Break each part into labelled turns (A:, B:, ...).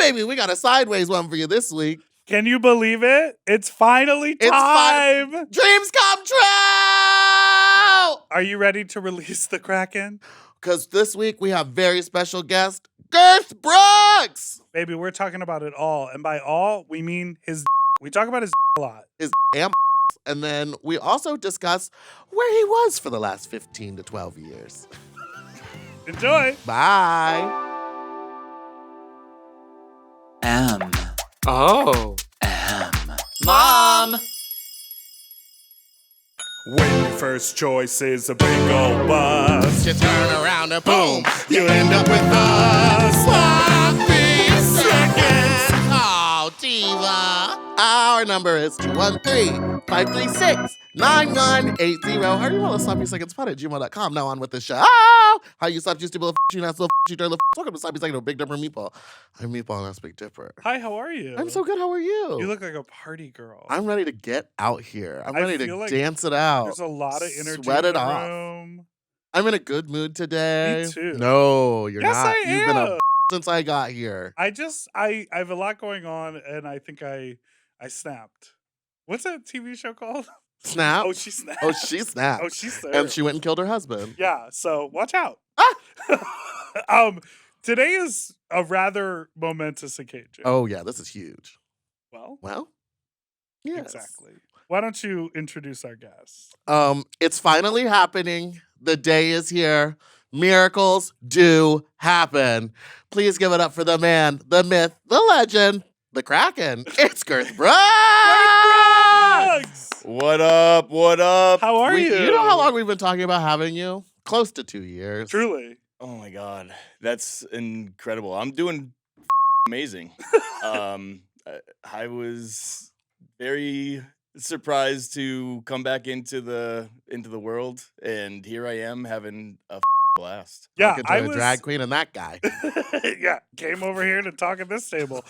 A: baby, we got a sideways one for you this week.
B: Can you believe it? It's finally time.
A: Dreams come true!
B: Are you ready to release the Kraken?
A: Because this week we have very special guest, Girth Brooks!
B: Baby, we're talking about it all. And by all, we mean his We talk about his a lot.
A: His damn. And then we also discuss where he was for the last 15 to 12 years.
B: Enjoy.
A: Bye.
C: Oh.
A: Mom!
B: When your first choice is a big old bus,
A: You turn around and boom, you end up with a sloppy seconds. Oh, diva. Our number is 213-536-9180. How do you want a sloppy seconds pod at gmail.com? Now on with the show. How you stop just to build you not so you turn the welcome to Sloppy Second of Big Dipper and Meatball. I'm Meatball and that's Big Dipper.
B: hi, how are you?
A: I'm so good. How are you?
B: You look like a party girl.
A: I'm ready to get out here. I'm
B: I
A: ready
B: feel
A: to
B: like
A: dance it out.
B: There's a lot of energy
A: Sweat
B: in
A: it
B: the
A: off.
B: room.
A: I'm in a good mood today.
B: Me too.
A: No, you're
B: Yes,
A: not.
B: I
A: You've been
B: am.
A: a since I got here.
B: I have a lot going on, and I think I snapped. What's that TV show called?
A: Snap.
B: Oh, she snapped.
A: Oh, she snapped.
B: Oh, she's there.
A: And she went and killed her husband.
B: Yeah, so watch out.
A: Ah!
B: Today is a rather momentous occasion.
A: Oh, yeah, this is huge.
B: Well,
A: Yes.
B: exactly. Why don't you introduce our guest?
A: It's finally happening. The day is here. Miracles do happen. Please give it up for the man, the myth, the legend, the Kraken. It's Girth Brooks!
B: Brooks!
C: What up? What up?
B: How are you?
A: You know how long we've been talking about having you? Close to 2 years.
B: Truly.
C: Oh my god, that's incredible. I'm doing amazing. I was very surprised to come back into the world, and here I am having a blast.
B: Yeah,
A: Talking to
B: I
A: a
B: was
A: drag queen and that guy.
B: yeah, came over here to talk at this table.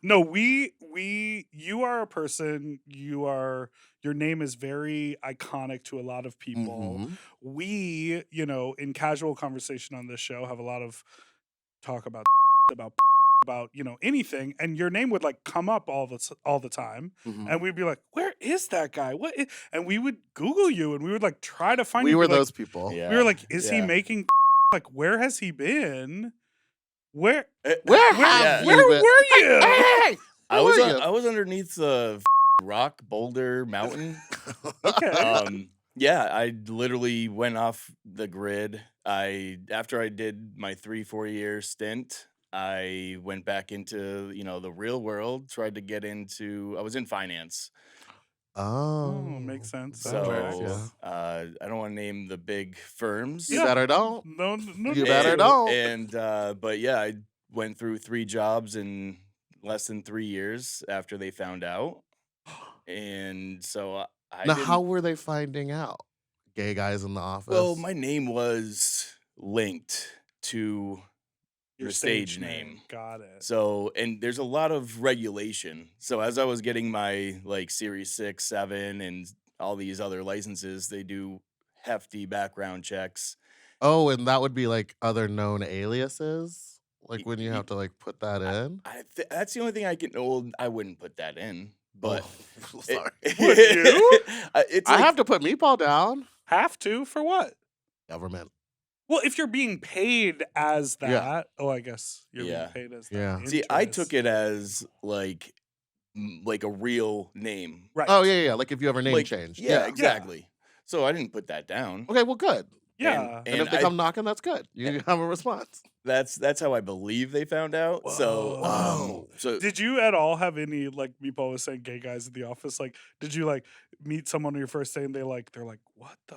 B: No, you are a person, your name is very iconic to a lot of people.
A: Mhm.
B: We, in casual conversation on this show have a lot of talk about anything, and your name would like come up all the time,
A: Mhm.
B: and we'd be like, where is that guy? And we would Google you, and we would like try to find
A: We
B: you.
A: were
B: Be like,
A: those people.
C: Yeah.
B: we were like, is he
C: yeah.
B: making like where has he been? Where
A: Where have you
B: where
A: been?
B: were you?
A: Hey!
C: I
A: Where
C: was
A: were
C: on,
A: you?
C: I was underneath the rock boulder mountain.
B: Okay.
C: Yeah, I literally went off the grid. After I did my 3-4 year stint, I went back into the real world. Tried to get into. I was in finance.
A: Oh,
B: Makes sense.
A: That
C: So
A: tracks, yeah.
C: I don't want to name the big firms.
A: You better don't.
B: No,
A: You better don't.
C: And but yeah, I went through 3 jobs in less than 3 years after they found out, and so I
A: Now,
C: didn't-
A: how were they finding out? Gay guys in the office.
C: well, my name was linked to your stage name.
B: Got it.
C: So, and there's a lot of regulation. So as I was getting my like Series 6, 7, and all these other licenses, they do hefty background checks.
A: Oh, and that would be like other known aliases? Like when you
C: Y-
A: have to like put that in?
C: That's the only thing I can. Well, I wouldn't put that in, but
A: Oh, sorry.
B: Would you?
C: It's
A: I
C: like,
A: have to put Meatball down.
B: Have to for what?
A: Government.
B: Well, if you're being paid as that,
A: Yeah.
B: oh, I guess you're
C: Yeah.
B: being paid as that.
A: Yeah.
C: See, I took it as like a real name.
B: Right.
A: Oh, yeah. Like if you ever name
C: Like,
A: changed.
C: Yeah, exactly. So I didn't put that down.
A: Okay, well, good.
B: Yeah.
A: And if they come knocking, that's good. You have a response.
C: That's how I believe they found out. So
A: Whoa.
C: so
B: Did you at all have any, like Meatball was saying, gay guys in the office? Like, did you like meet someone on your first day and they're like, what the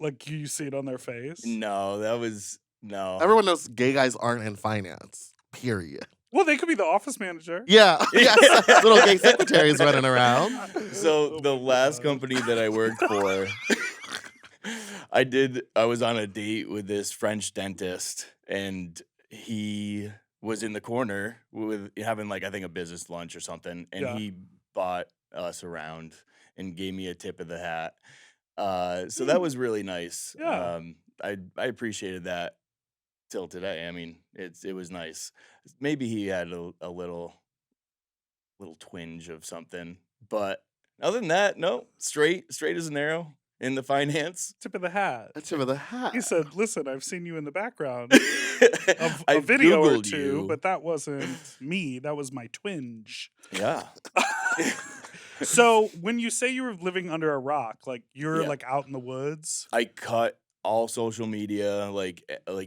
B: like you see it on their face?
C: no, that was no.
A: Everyone knows gay guys aren't in finance. Period.
B: Well, they could be the office manager.
A: Yeah. Yes. Little gay secretaries running around.
C: So
B: Oh
C: the
B: my
C: last
B: gosh.
C: company that I worked for, I was on a date with this French dentist, and he was in the corner with having like I think a business lunch or something, and
B: Yeah.
C: he bought us around and gave me a tip of the hat. So that was really nice.
B: Yeah.
C: I appreciated that. till today. I mean, it was nice. Maybe he had a little twinge of something, but other than that, no, straight as an arrow in the finance.
B: Tip of the hat.
A: A tip of the hat.
B: He said, "Listen, I've seen you in the background of a
C: I've
B: video or
C: Googled
B: two,
C: you.
B: but that wasn't me. That was my twinge."
C: Yeah.
B: So when you say you were living under a rock, like you're
C: Yeah.
B: like out in the woods.
C: I cut all social media, like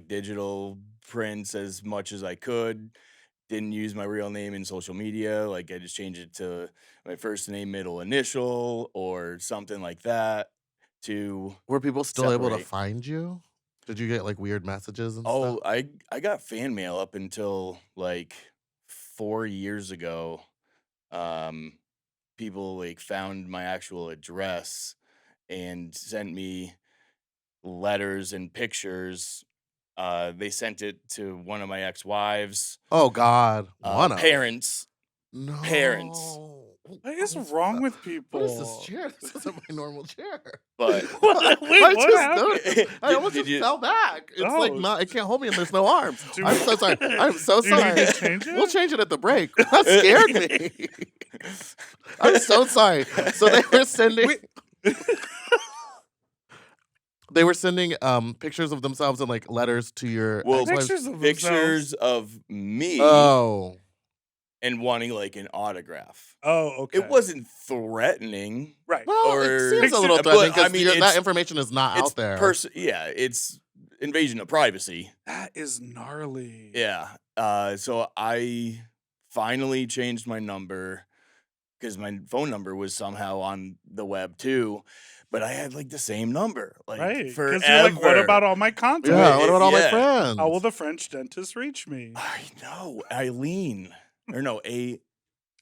C: digital prints as much as I could. Didn't use my real name in social media. Like I just changed it to my first name, middle initial, or something like that to
A: Were people still able to
C: separate.
A: find you? Did you get like weird messages and
C: Oh,
A: stuff?
C: I got fan mail up until like 4 years ago. Um, people like found my actual address and sent me letters and pictures. They sent it to one of my ex-wives,
A: Oh God, one of
C: parents.
A: no
C: parents.
B: What is wrong with people?
A: What is this chair? This isn't my normal chair.
C: But
B: Wait,
A: I
B: what
A: just
B: happened?
A: noticed- I almost
C: Did
A: just
C: you-
A: fell back. It's like
B: Oh.
A: not. It can't hold me, and there's no arms.
B: Do
A: I'm
B: we-
A: so sorry. I'm so
B: Do you need
A: sorry.
B: to change it?
A: We'll change it at the break. That scared me. I'm so sorry. So they were sending. They were sending pictures of themselves and like letters to your
C: Well,
A: ex-wives.
B: Pictures of
C: pictures of me
A: Oh,
C: and wanting like an autograph.
B: Oh, okay.
C: It wasn't threatening.
B: right.
A: well, it
C: Or-
A: seems a little
C: But,
A: threatening
C: I
A: because
C: mean,
A: that
C: it's-
A: information is not
C: It's
A: out there.
C: yeah, it's invasion of privacy.
B: That is gnarly.
C: Yeah. So I finally changed my number because my phone number was somehow on the web too, but I had like the same number, like
B: Right.
C: forever.
B: Because you're like, what about all my contact?
A: Yeah. What about all my
C: Yeah.
A: friends?
B: How will the French dentist reach me?
C: I know Eileen or no I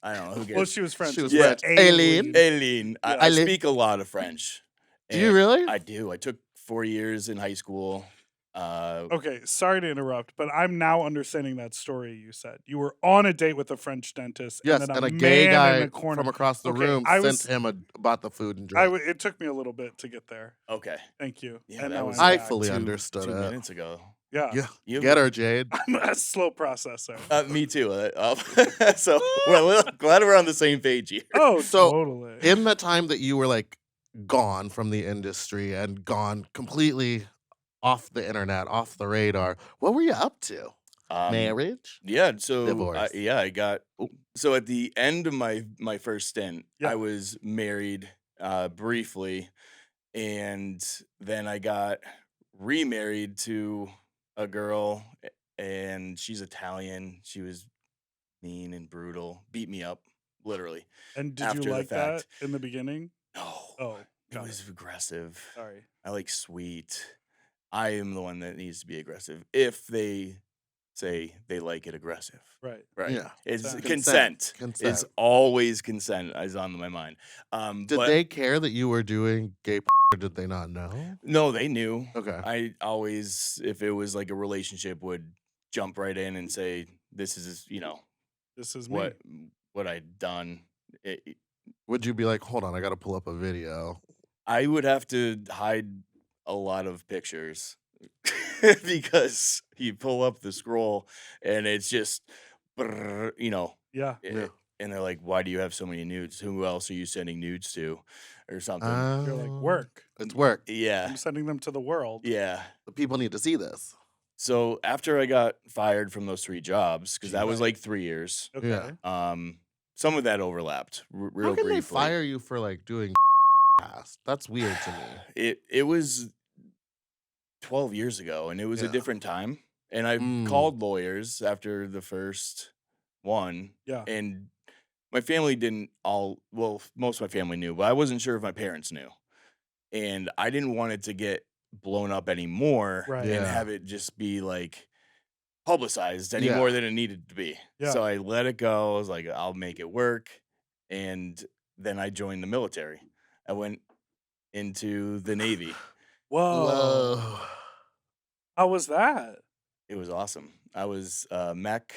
C: don't know who
B: Well,
C: cares.
B: she was French.
A: She was
C: Yeah.
A: French. Aileen.
C: Aileen. I
A: Aileen.
C: speak a lot of French.
A: Do you
C: and
A: really?
C: I do. I took 4 years in high school.
B: Okay, sorry to interrupt, but I'm now understanding that story you said. You were on a date with a French dentist,
A: Yes,
B: and then
A: and
B: a
A: a gay
B: man
A: guy
B: in the corner.
A: from across the
B: Okay,
A: room
B: I
A: sent
B: was-
A: him bought the food and drink.
B: It took me a little bit to get there.
C: Okay.
B: Thank you.
C: Yeah,
B: and
C: that
B: now
C: was
B: I'm
A: I
B: back.
A: fully
C: two
A: understood it.
C: minutes ago.
B: Yeah.
A: Yeah,
C: You
A: get her, Jade.
B: I'm a slow processor.
C: Me too. So we're glad we're on the same page here.
B: Oh,
A: So,
B: totally.
A: In the time that you were like gone from the industry and gone completely off the internet, off the radar, what were you up to? Marriage?
C: Yeah. So
A: Divorce.
C: I got. So at the end of my first stint,
B: Yeah.
C: I was married briefly, and then I got remarried to a girl, and she's Italian. She was mean and brutal, beat me up, literally.
B: And did
C: after
B: you
C: the
B: like that
C: fact.
B: in the beginning?
C: No,
B: Oh,
C: it
B: got
C: was aggressive.
B: Sorry.
C: I like sweet. I am the one that needs to be aggressive. If they say they like it aggressive,
B: Right.
C: right?
A: Yeah.
C: It's
B: Consent.
C: consent.
A: Consent.
C: It's always consent is on my mind.
A: Did
C: but
A: they care that you were doing gay or did they not know?
C: No, they knew.
A: Okay.
C: I always, if it was like a relationship, would jump right in and say, "This is,
B: This is me.
C: what I'd done."
A: Would you be like, hold on, I got to pull up a video?
C: I would have to hide a lot of pictures because you pull up the scroll and it's just, brrr,
B: Yeah.
A: Yeah.
C: and they're like, "Why do you have so many nudes? Who else are you sending nudes to, or something?"
B: You're like,
A: Oh,
B: work.
A: It's work.
C: Yeah,
B: I'm sending them to the world.
C: yeah.
A: The people need to see this.
C: So after I got fired from those 3 jobs, because that was
B: Right.
C: like 3 years,
B: Okay.
A: Yeah.
C: some of that overlapped real
A: How can
C: briefly.
A: they fire you for like doing past? That's weird to me.
C: It was 12 years ago, and it was a
A: Yeah.
C: different time. And I
A: Mm.
C: called lawyers after the first one,
B: Yeah.
C: and my family didn't all. Well, most of my family knew, but I wasn't sure if my parents knew, and I didn't want it to get blown up anymore
B: Right.
C: and
A: Yeah.
C: have it just be like publicized any
A: Yeah.
C: more than it needed to be.
B: Yeah.
C: So I let it go. I was like, I'll make it work. And then I joined the military. I went into the Navy.
B: Whoa.
A: Whoa.
B: How was that?
C: It was awesome. I was mech.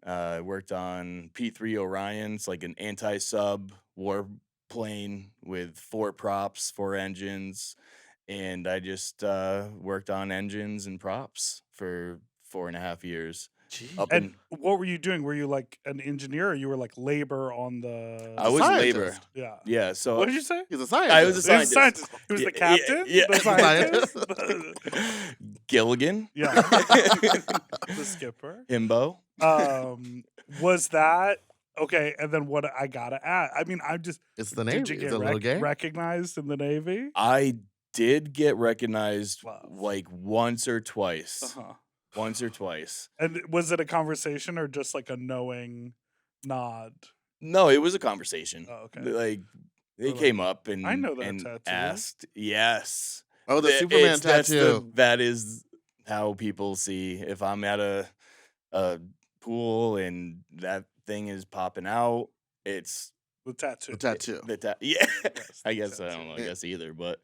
C: I worked on P3 Orion. It's like an anti-sub warplane with 4 props, 4 engines. And I just worked on engines and props for 4.5 years.
A: Jeez.
C: Up
B: And
C: in,
B: what were you doing? Were you like an engineer, or you were like labor on the?
C: I was
A: scientist.
C: labor.
B: Yeah.
C: Yeah, so
B: What did you say?
A: He's a scientist.
C: I was a
B: He was a
C: scientist.
B: scientist. He was
C: Yeah,
B: the captain.
C: yeah.
B: The scientist.
C: Gilligan.
B: Yeah. The skipper.
C: Himbo.
B: Was that okay? And then what I gotta add? I mean, I'm just.
A: It's the
B: Did
A: Navy.
B: you
A: Is
B: get
A: it a little gay?
B: recognized in the Navy?
C: I did get recognized
B: Wow.
C: like once or twice.
B: Uh-huh.
C: Once or twice.
B: And was it a conversation or just like a knowing nod?
C: No, it was a conversation.
B: Oh, okay.
C: Like they
B: Or like,
C: came up and
B: I know that
C: and
B: tattoo.
C: asked. Yes.
A: Oh, the
C: Th-
A: Superman
C: it's- that's
A: tattoo.
C: that is how people see if I'm at a pool and that thing is popping out. It's
B: The tattoo.
A: The tattoo.
C: yeah.
B: Yes,
C: I
B: the
C: guess I
B: tattoo.
C: don't know. I guess either, but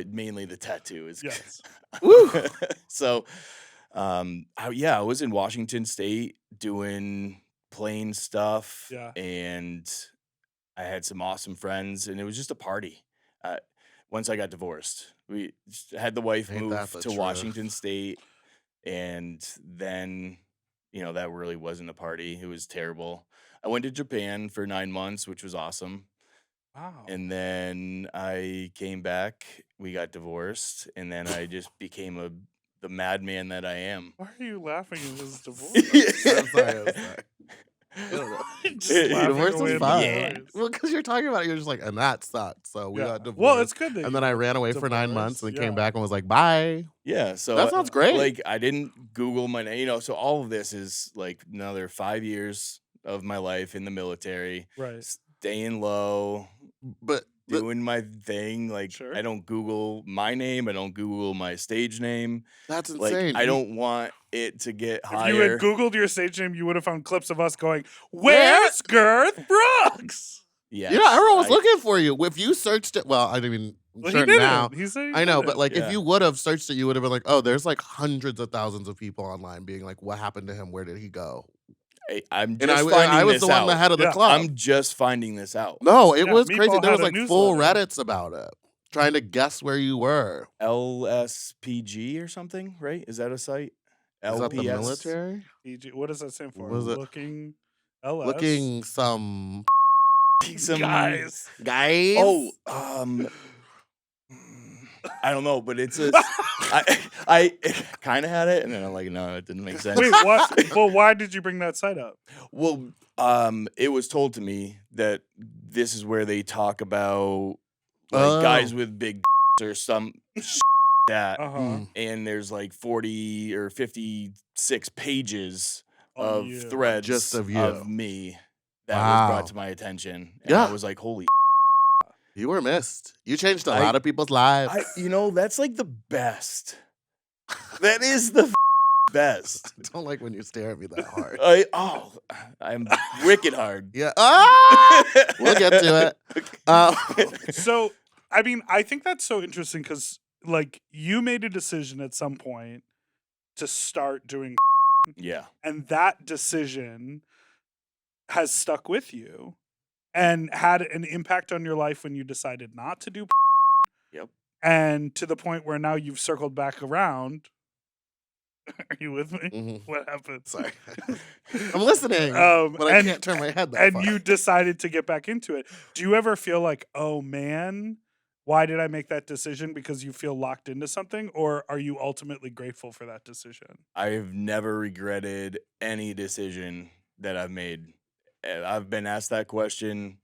C: mainly the tattoo is.
B: Yes.
A: Woo!
C: So, I was in Washington State doing plane stuff.
B: Yeah.
C: And I had some awesome friends, and it was just a party. Once I got divorced, we just had the wife
A: Ain't that
C: move
A: the
C: to
A: truth?
C: Washington State, and then that really wasn't a party. It was terrible. I went to Japan for 9 months, which was awesome.
B: Wow.
C: And then I came back. We got divorced, and then I just became the madman that I am.
B: Why are you laughing at this divorce?
A: I'm sorry. I don't know.
B: Just laughing
A: Divorce
B: away
A: was
B: at the
A: fun.
C: Yeah.
B: stories.
A: Well, because you're talking about it, you're just like, and that sucked. So we
B: Yeah.
A: got divorced.
B: Well, it's good that
A: and
B: you
A: then I ran away for 9 months and
B: divorced,
A: then came
B: yeah.
A: back and was like, bye.
C: Yeah, so
A: That sounds great.
C: Like I didn't Google my name, so all of this is like another 5 years of my life in the military,
B: Right.
C: staying low,
A: But
C: doing my thing. Like
B: Sure.
C: I don't Google my name, I don't Google my stage name.
A: that's
C: Like
A: insane.
C: I don't want it to get
B: If
C: higher.
B: you had Googled your stage name, you would have found clips of us going, "Where's Girth Brooks?"
C: Yes,
A: Yeah, everyone was
C: I-
A: looking for you. If you searched it, well, I mean, I'm
B: Well,
A: sure
B: he did
A: now.
B: it. He said he
A: I know,
B: did
A: but
B: it.
A: like
C: Yeah.
A: if you would have searched it, you would have been like, oh, there's like hundreds of thousands of people online being like, what happened to him? Where did he go?
C: I'm just
A: And
C: finding
A: I was
C: this
A: the one
C: out.
A: the head of the
B: Yeah.
A: club.
C: I'm just finding this out.
A: No, it
B: Yeah,
A: was
B: Meatball
A: crazy. There was
B: had a
A: like full
B: newsletter.
A: Reddits about it, trying to guess where you were.
C: LSPG or something, right? Is that a site?
A: Is that the
C: LPS?
A: military?
B: EG what does that stand for?
A: What is it?
B: Looking LS.
A: Looking some
C: Some
B: guys.
A: guys.
C: Oh, I don't know, but it's a. I kind of had it, and then I'm like, no, it didn't make sense.
B: Wait, what? Well, why did you bring that site up?
C: Well, it was told to me that this is where they talk about like guys
A: Oh.
C: with big or some that,
B: Uh-huh.
A: Mm.
C: and there's like 40 or 56 pages
B: On
C: of
B: you.
C: threads
A: Just of you.
C: me that was
A: Wow.
C: brought to my attention. And
A: Yeah.
C: I was like, holy.
A: You were missed. You changed a
C: I-
A: lot of people's lives.
C: That's like the best. That is the best.
A: I don't like when you stare at me that hard.
C: I'm wicked hard.
A: Yeah. Ah! We'll get to it.
B: So, I mean, I think that's so interesting because, like, you made a decision at some point to start doing,
C: Yeah.
B: and that decision has stuck with you and had an impact on your life when you decided not to do.
C: Yep.
B: And to the point where now you've circled back around. Are you with me?
A: Mhm.
B: What happened?
A: Sorry. I'm listening, but I can't turn my head that
B: And
A: far.
B: you decided to get back into it. Do you ever feel like, oh man, why did I make that decision? Because you feel locked into something, or are you ultimately grateful for that decision?
C: I've never regretted any decision that I've made. I've been asked that question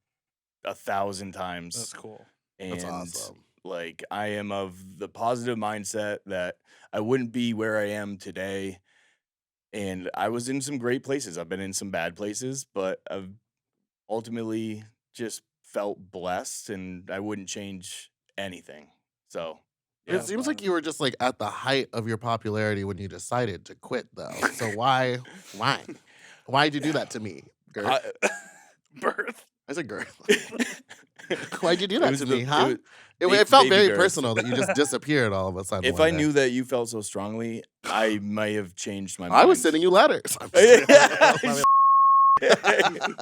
C: 1,000 times.
B: That's cool.
C: And
A: That's awesome.
C: like I am of the positive mindset that I wouldn't be where I am today. And I was in some great places. I've been in some bad places, but I've ultimately just felt blessed, and I wouldn't change anything. So
A: It seems like you were just like at the height of your popularity when you decided to quit, though. So why'd you do that to me, Girth?
B: Birth.
A: I said Girth. Why'd you do that
C: was
A: to
C: the-
A: me, huh?
C: it
A: It felt
C: baby
A: very
C: Girth.
A: personal that you just disappeared all of a sudden.
C: If
A: one
C: I
A: day.
C: knew that you felt so strongly, I might have changed my mind.
A: I was sending you letters. I'm just kidding.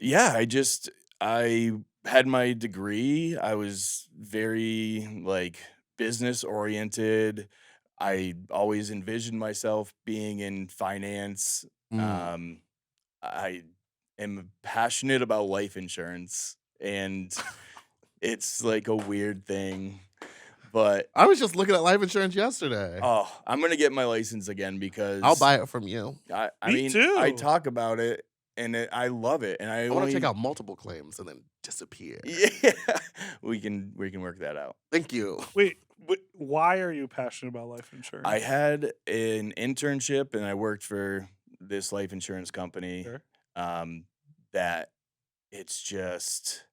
C: Yeah, I had my degree. I was very like business oriented. I always envisioned myself being in finance.
A: Mm.
C: I am passionate about life insurance, and it's like a weird thing, but
A: I was just looking at life insurance yesterday.
C: I'm gonna get my license again
A: I'll
C: because
A: buy it from you.
C: I
B: Me
C: mean I
B: too.
C: talk about it and I love it, and
A: I want to take out multiple claims and then disappear.
C: Yeah, we can work that out.
A: Thank you.
B: Wait, why are you passionate about life insurance?
C: I had an internship and I worked for this life insurance company.
B: Sure.
C: That it's just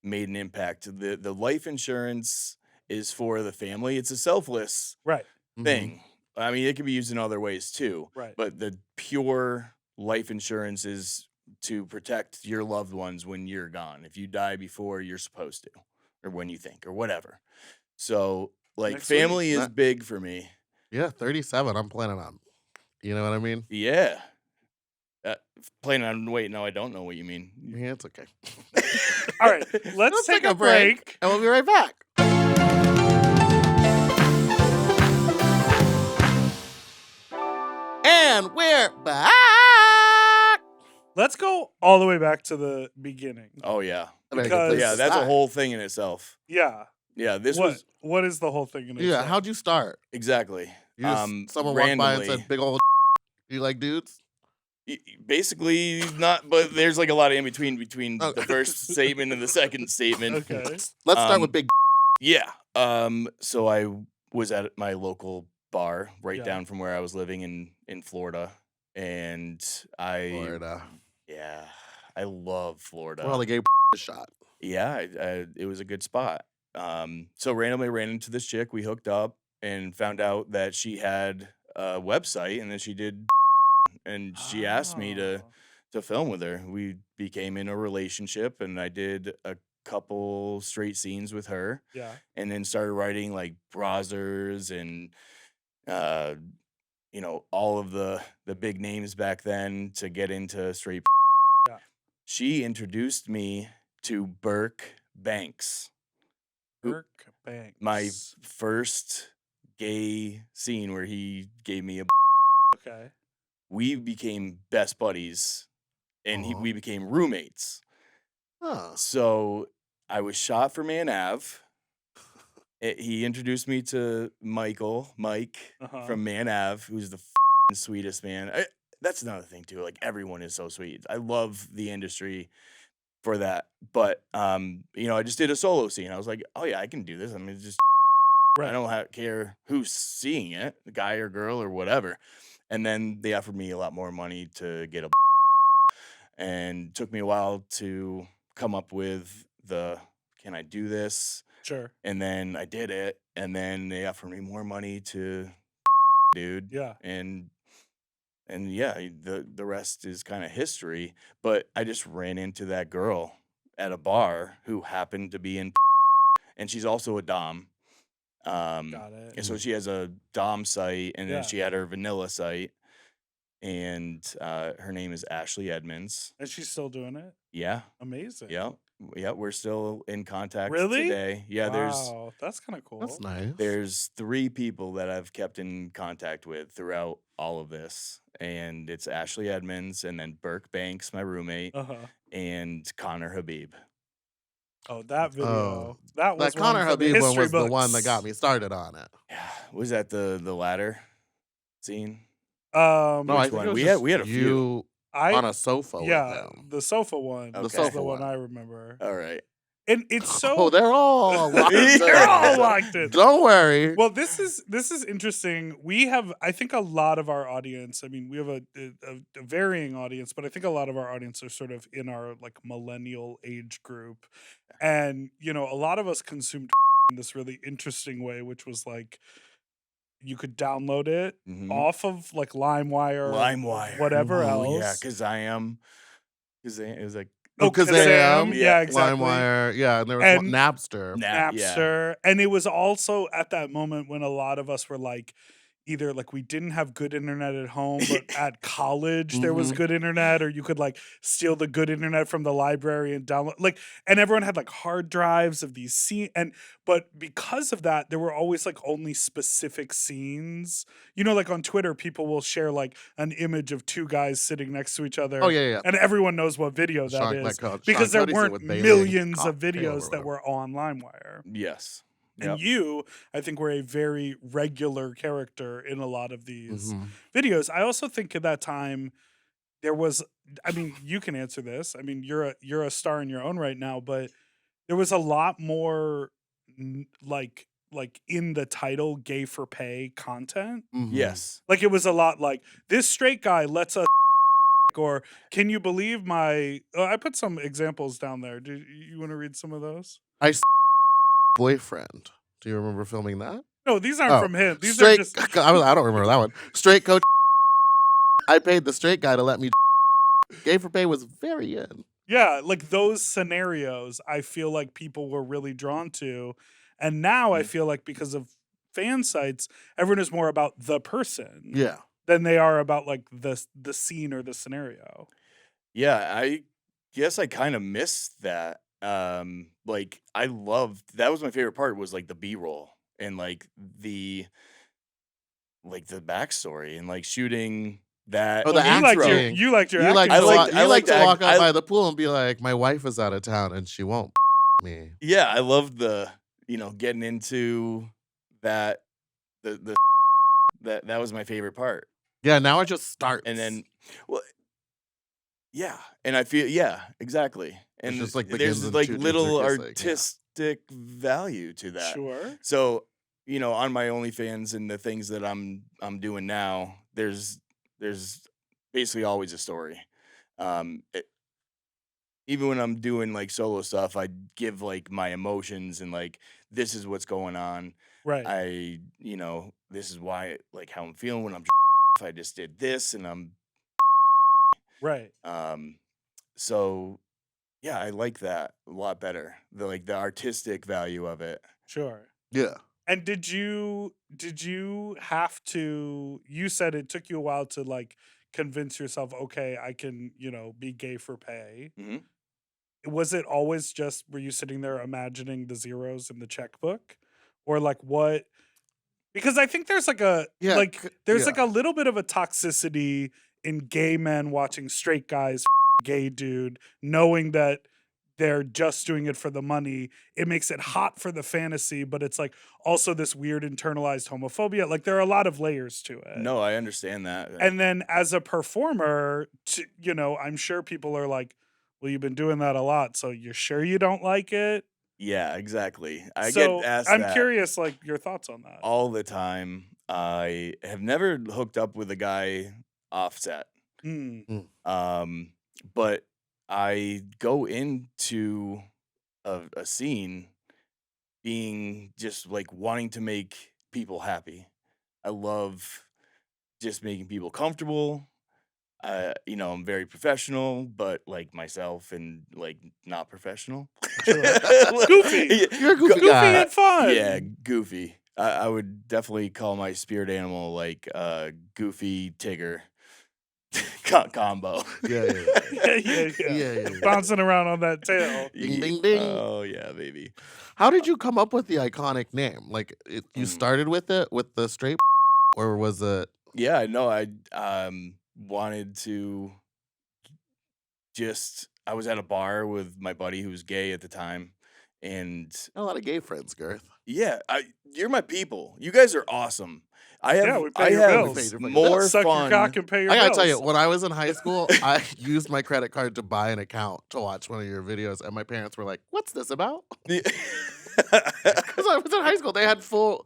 C: made an impact. The life insurance is for the family. It's a selfless
B: Right.
C: thing. I mean, it can be used in other ways too.
B: Right.
C: But the pure life insurance is to protect your loved ones when you're gone. If you die before you're supposed to, or when you think, or whatever. So, like,
B: Next week.
C: family is
A: That-
C: big for me.
A: Yeah, 37. I'm planning on. You know what I mean?
C: Yeah. Planning on. Wait, no, I don't know what you mean.
A: Yeah, it's okay.
B: All right, let's take a break.
A: And we'll be right back. And we're back.
B: Let's go all the way back to the beginning.
C: Oh yeah,
A: I mean,
B: Because-
C: yeah. That's a whole thing in itself.
B: Yeah.
C: Yeah, this
B: what
C: was
B: what is the whole thing in
A: Yeah,
B: itself?
A: how'd you start?
C: exactly.
A: You just, someone walked by and
C: randomly.
A: said, big old you like dudes?
C: Basically not, but there's like a lot of in between
A: Oh.
C: the first statement and the second statement.
B: Okay.
A: Let's start with big
C: Yeah. So I was at my local bar right
B: Yeah.
C: down from where I was living in Florida, and
A: Florida.
C: yeah, I love Florida.
A: Well, they gave a shot.
C: Yeah, it was a good spot. So randomly ran into this chick. We hooked up and found out that she had a website, and then she did, and she asked me
B: Oh.
C: to film with her. We became in a relationship, and I did a couple straight scenes with her,
B: Yeah.
C: and then started writing like browsers and all of the big names back then to get into straight.
B: Yeah.
C: She introduced me to Burke Banks, who-
B: Kirk Banks.
C: my first gay scene where he gave me a.
B: Okay.
C: We became best buddies, and
A: Aw.
C: we became roommates.
A: Huh.
C: So I was shot for Man Ave. He introduced me to Mike
B: Uh-huh.
C: from Man Ave, who's the sweetest man. That's another thing too. Like, everyone is so sweet. I love the industry for that. But I just did a solo scene. I was like, oh yeah, I can do this. I mean, just
B: Right.
C: I don't care who's seeing it, the guy or girl or whatever. And then they offered me a lot more money to get a, and took me a while to come up with can I do this?
B: Sure.
C: And then I did it, and then they offered me more money to dude.
B: Yeah.
C: And yeah, the rest is kind of history. But I just ran into that girl at a bar who happened to be in, and she's also a dom.
B: Got it.
C: And so she has a dom site, and then
B: Yeah.
C: she had her vanilla site, and her name is Ashley Edmonds.
B: And she's still doing it?
C: Yeah,
B: Amazing.
C: yeah, we're still in contact
B: Really?
C: today. Yeah,
B: Wow, that's kind of cool.
A: That's nice.
C: there's 3 people that I've kept in contact with throughout all of this, and it's Ashley Edmonds, and then Burke Banks, my roommate,
B: Uh-huh.
C: and Connor Habib.
B: Oh, that video.
A: Oh,
B: That was
A: That Connor
B: one for the
A: Habib one
B: history
A: was the one that
B: books.
A: got me started on it.
C: Yeah, was that the ladder scene?
A: No,
C: Which
A: I think
C: one?
A: it was
C: We had a few.
A: you on a sofa
B: yeah,
A: with them.
B: the sofa one.
C: The
B: That's
A: sofa
B: the one
A: one.
B: I remember.
C: All right.
B: And it's so
A: Oh, they're all locked in.
B: they're all locked in.
A: Don't worry.
B: Well, this is interesting. We have, I think, a lot of our audience. I mean, we have a varying audience, but I think a lot of our audience are sort of in our like millennial age group, and a lot of us consumed in this really interesting way, which was like you could download it
C: Mhm.
B: off of like LimeWire,
C: LimeWire.
B: whatever
A: Mhm.
B: else.
C: Yeah, because it was like
B: Oh,
A: Kazam,
B: yeah, exactly.
A: LimeWire, yeah, and there was
B: And-
A: Napster.
C: Yeah.
B: Napster. And it was also at that moment when a lot of us were like, either like we didn't have good internet at home, but at college there was
A: Mhm.
B: good internet, or you could like steal the good internet from the library and download like, and everyone had like hard drives of these scenes. But because of that, there were always like only specific scenes. You know, like on Twitter, people will share like an image of two guys sitting next to each other.
A: Oh, yeah.
B: And everyone knows what video that
A: Sean,
B: is
A: Sean
B: because there
A: Cody scene
B: weren't
A: with Bailey and
B: millions of
A: Caleb or
B: videos that
A: whatever.
B: were on LimeWire.
C: Yes.
B: And
C: Yep.
B: you, I think, were a very regular character in a lot of these
A: Mhm.
B: videos. I also think at that time there was, I mean, you can answer this. I mean, you're a star in your own right now, but there was a lot more like in the title gay for pay content.
A: Mhm.
C: Yes.
B: Like it was a lot like this straight guy lets us or can you believe my I put some examples down there. Do you want to read some of those?
A: I boyfriend. Do you remember filming that?
B: No, these aren't
A: Oh,
B: from him. These
A: straight.
B: are just
A: I don't remember that one. Straight coach. I paid the straight guy to let me. Gay for pay was very in.
B: yeah, like those scenarios I feel like people were really drawn to. And now I feel like because of fan sites, everyone is more about the person
A: Yeah.
B: than they are about like the scene or the scenario.
C: Yeah, I guess I kind of missed that. Like I loved that was my favorite part was like the B-roll and like the backstory and like shooting that
A: Oh, the
B: You liked your
A: acting.
B: you liked your
A: You
B: acting.
A: like
C: I
A: to,
C: liked-
A: you
C: I
A: like
C: liked
A: to
C: act-
A: walk out
C: I-
A: by the pool and be like, my wife is out of town and she won't me.
C: Yeah, I loved the getting into that the that was my favorite part.
A: Yeah, now it just starts.
C: And then well yeah, and I feel yeah, exactly. And
A: just, like,
C: there's
A: begins in
C: like
A: two dudes
C: little
A: are kissing, yeah.
C: artistic value to that.
B: Sure.
C: So, on my OnlyFans and the things that I'm doing now, there's basically always a story. Even when I'm doing like solo stuff, I give like my emotions and like this is what's going on.
B: Right.
C: This is why like how I'm feeling when I'm I just did this and I'm
B: right.
C: so yeah, I like that a lot better. The artistic value of it.
B: Sure.
A: Yeah.
B: And did you have to, you said it took you a while to like convince yourself, okay, I can, be gay for pay.
C: Mhm.
B: Was it always just, were you sitting there imagining the zeros in the checkbook? Or like what? Because I think there's like
A: Yeah,
B: there's like a little bit of a toxicity in gay men watching straight guys gay dude, knowing that they're just doing it for the money. It makes it hot for the fantasy, but it's like also this weird internalized homophobia. Like there are a lot of layers to it.
C: No, I understand that.
B: And then as a performer, I'm sure people are like, well, you've been doing that a lot, so you're sure you don't like it?
C: Yeah, exactly. I
B: So
C: get asked
B: I'm
C: that
B: curious, like your thoughts on that.
C: all the time. I have never hooked up with a guy offset.
B: Mm,
C: But I go into a scene being just like wanting to make people happy. I love just making people comfortable. I'm very professional, but like myself and like not professional.
B: Sure.
C: Like,
B: Goofy.
A: You're a goofy
B: Goofy
A: guy.
B: and fun.
C: yeah, goofy. I would definitely call my spirit animal like Goofy Tigger combo.
A: Yeah. Yeah.
B: Bouncing around on that tail.
A: Ding, ding, ding.
C: Oh yeah, baby.
A: How did you come up with the iconic name? Like, you
C: Mm.
A: started with it with the straight, or was it?
C: Yeah, I know. I wanted to I was at a bar with my buddy who was gay at the time, and
A: A lot of gay friends, Girth.
C: yeah, you're my people. You guys are awesome. I have
B: Yeah, we pay
C: I
B: your
C: have
B: bills.
A: We paid your fucking
C: more
A: bills.
B: Suck
C: fun.
B: your cock and pay your
A: I gotta
B: bills.
A: tell you, when I was in high school, I used my credit card to buy an account to watch one of your videos, and my parents were like, "What's this about?" Because I was in high school, they had full.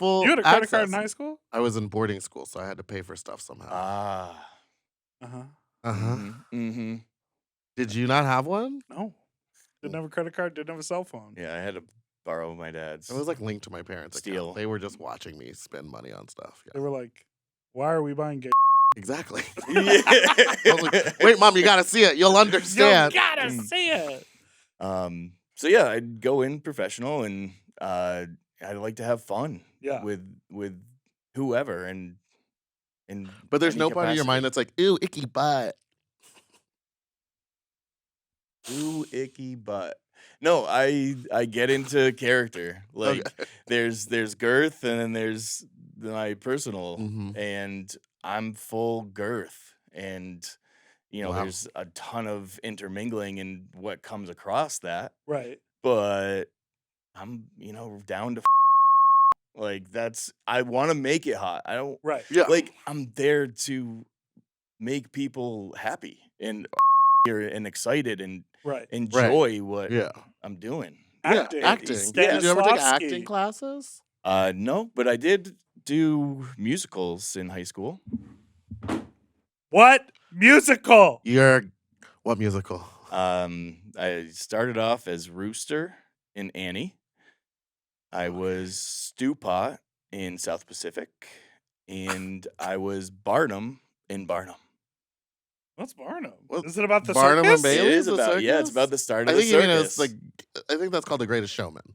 B: You had a credit card in
A: access.
B: high school?
A: I was in boarding school, so I had to pay for stuff somehow.
C: Ah.
B: Uh-huh.
C: Mm-hmm.
A: Did you not have one?
B: No. Didn't have a credit card, didn't have a cell phone.
C: Yeah, I had to borrow my dad's.
A: It was like linked to my parents'
C: Steal.
A: account. They were just watching me spend money on stuff.
B: They
A: Yeah.
B: were like, why are we buying gay?
A: Exactly.
C: Yeah.
A: I was like, wait, Mom, you gotta see it. You'll
B: You
A: understand.
B: gotta
C: Mm.
B: see it.
C: So yeah, I'd go in professional and I'd like to have fun
B: Yeah.
C: with whoever in
A: But there's
C: any
A: no part of your mind
C: capacity.
A: that's like, ew, icky butt.
C: Ooh, icky butt. No, I get into character.
A: Okay.
C: Like there's Girth and then there's my personal,
A: hmm
C: and I'm full Girth, and
A: Wow.
C: there's a ton of intermingling in what comes across that,
B: Right.
C: but I'm down to like I want to make it hot. I don't
B: Right.
A: Yeah.
C: like I'm there to make people happy and and excited and
B: Right.
C: enjoy what
A: Yeah.
C: I'm doing.
B: Acting.
A: Yeah. Acting.
C: Yeah.
A: Did you ever take
B: Stanislavski.
A: acting classes?
C: No, but I did do musicals in high school.
B: What musical?
A: What musical?
C: I started off as Rooster in Annie. I was Stewpot in South Pacific, and I was Barnum in Barnum.
B: What's Barnum?
A: What-
B: Is it about the
A: Barnum
B: circus?
A: and Bailey?
C: It
A: Bailey's
C: is
A: the
C: about it's
A: circus?
C: about the start
A: I
C: of the
A: think you mean
C: circus.
A: it's I think that's called The Greatest Showman.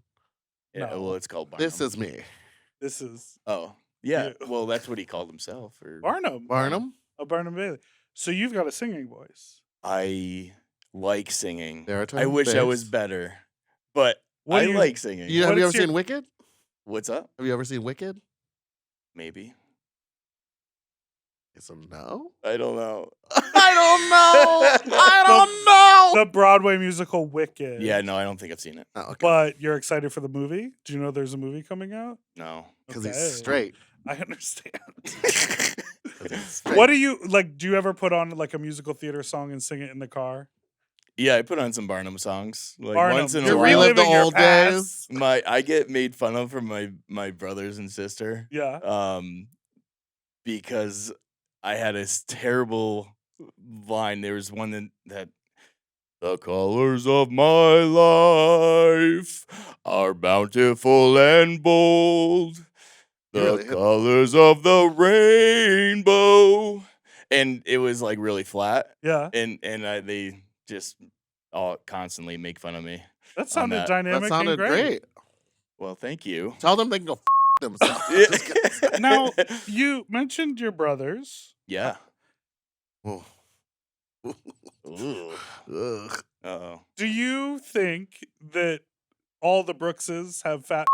C: Yeah,
B: No.
C: well, it's called Barnum.
A: This is me.
B: This is
C: Oh, yeah.
B: you.
C: Well, that's what he called himself. Or
B: Barnum.
A: Barnum?
B: Oh, Barnum Bailey. So you've got a singing voice.
C: I like singing.
A: Baritone,
C: I wish I was
A: bass.
C: better, but
B: What
C: I
B: do you-
C: like singing.
A: Have you ever
B: What's your-
A: seen Wicked?
C: What's up?
A: Have you ever seen Wicked?
C: Maybe.
A: It's a no.
C: I don't know.
A: I don't know. I don't know.
B: The Broadway musical Wicked.
C: Yeah, no, I don't think I've seen it.
A: Oh, okay.
B: But you're excited for the movie? Do you know there's a movie coming out?
C: No.
A: Because
B: Okay.
A: he's straight.
B: I understand.
A: 'Cause he's straight.
B: What do you like? Do you ever put on like a musical theater song and sing it in the car?
C: Yeah, I put on some Barnum songs. Like
B: Barnum,
C: once in
B: you're
C: a while.
A: relive the
B: reliving your
A: old
B: past.
A: days.
C: I get made fun of from my brothers and sister.
B: Yeah.
C: Because I had this terrible line. There was one that the colors of my life are bountiful and bold.
A: You
C: The
A: really hit-
C: colors of the rainbow. And it was like really flat.
B: Yeah.
C: And they just all constantly make fun of me.
B: That sounded
C: that.
B: dynamic
A: That sounded
B: and great.
C: Well, thank you.
A: Tell them they can go themselves. Just kidding.
B: Now, you mentioned your brothers.
C: Yeah.
A: Oh.
C: Ooh.
A: Ugh.
C: Uh-oh.
B: Do you think that all the Brookses have fat